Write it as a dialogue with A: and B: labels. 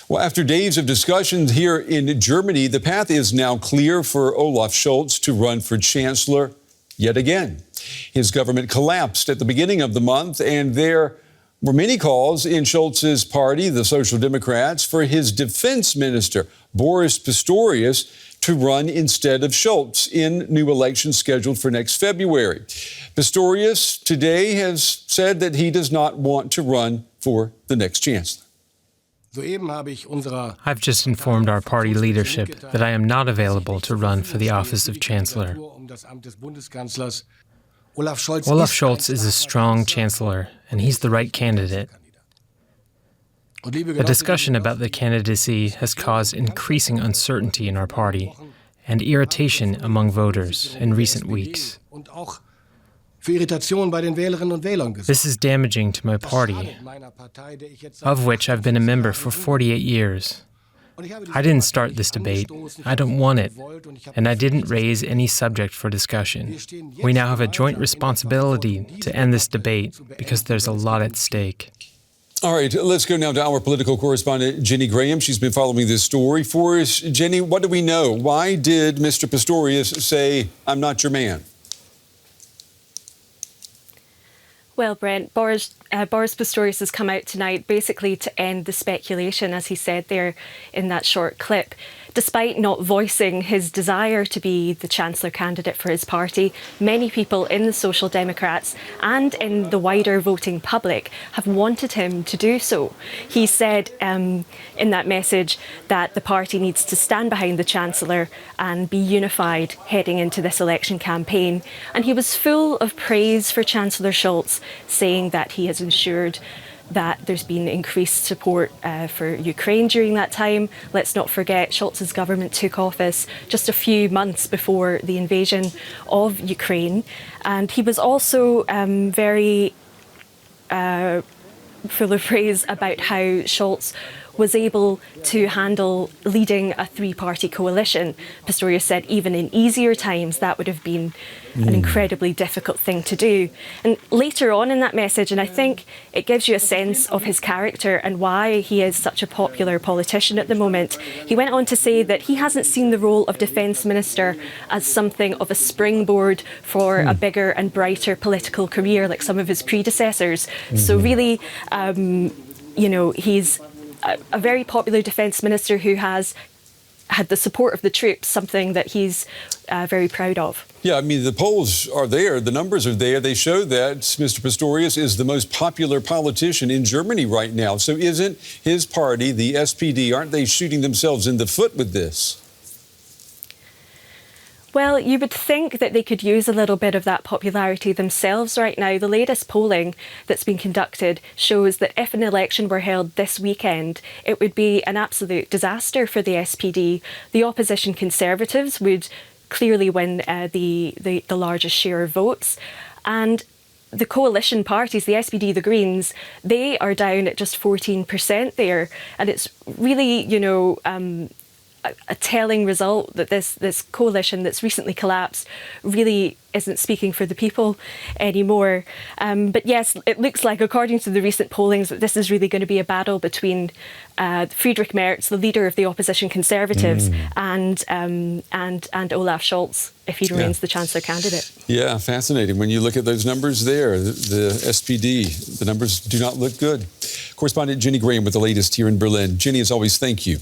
A: Well, after days of discussions here in Germany, the path is now clear for Olaf Scholz to run for chancellor yet again. His government collapsed at the beginning of the month, and there were many calls in Scholz's party, the Social Democrats, for his defense minister, Boris Pistorius, to run instead of Scholz in new elections scheduled for next February. Pistorius today has said that he does not want to run for the next chancellor.
B: I've just informed our party leadership that I am not available to run for the office of chancellor. Olaf Scholz is a strong chancellor, and he's the right candidate. The discussion about the candidacy has caused increasing uncertainty in our party and irritation among voters in recent weeks. This is damaging to my party, of which I've been a member for 48 years. I didn't start this debate, I don't want it, and I didn't raise any subject for discussion. We now have a joint responsibility to end this debate because there's a lot at stake.
A: All right, let's go now to our political correspondent, Jenny Graham. She's been following this story for us. Jenny, what do we know? Why did Mr. Pistorius say, "I'm not your man"?
C: Well, Brent, Boris Pistorius has come out tonight basically to end the speculation, as he said there in that short clip. Despite not voicing his desire to be the Chancellor candidate for his party, many people in the Social Democrats and in the wider voting public have wanted him to do so. He said in that message that the party needs to stand behind the Chancellor and be unified heading into this election campaign. And he was full of praise for Chancellor Scholz, saying that he has ensured that there's been increased support for Ukraine during that time. Let's not forget, Scholz's government took office just a few months before the invasion of Ukraine. And he was also very full of praise about how Scholz was able to handle leading a three-party coalition. Pistorius said even in easier times that would have been an incredibly difficult thing to do. And later on in that message, and I think it gives you a sense of his character and why he is such a popular politician at the moment, he went on to say that he hasn't seen the role of defence minister as something of a springboard for a bigger and brighter political career like some of his predecessors. So really, he's a very popular defence minister who has had the support of the troops, something that he's very proud of.
A: Yeah, I mean, the polls are there, the numbers are there. They show that Mr. Pistorius is the most popular politician in Germany right now. So isn't his party, the SPD, aren't they shooting themselves in the foot with this?
C: Well, you would think that they could use a little bit of that popularity themselves right now. The latest polling that's been conducted shows that if an election were held this weekend, it would be an absolute disaster for the SPD. The opposition Conservatives would clearly win the largest share of votes. And the coalition parties, the SPD, the Greens, they are down at just 14% there. And it's really, a telling result that this coalition that's recently collapsed really isn't speaking for the people anymore. But yes, it looks like, according to the recent pollings, that this is really going to be a battle between Friedrich Merz, the leader of the opposition Conservatives, and Olaf Scholz, if he remains the Chancellor candidate.
A: Yeah, fascinating. When you look at those numbers there, the SPD, the numbers do not look good. Correspondent Jenny Graham with the latest here in Berlin. Jenny, as always, thank you.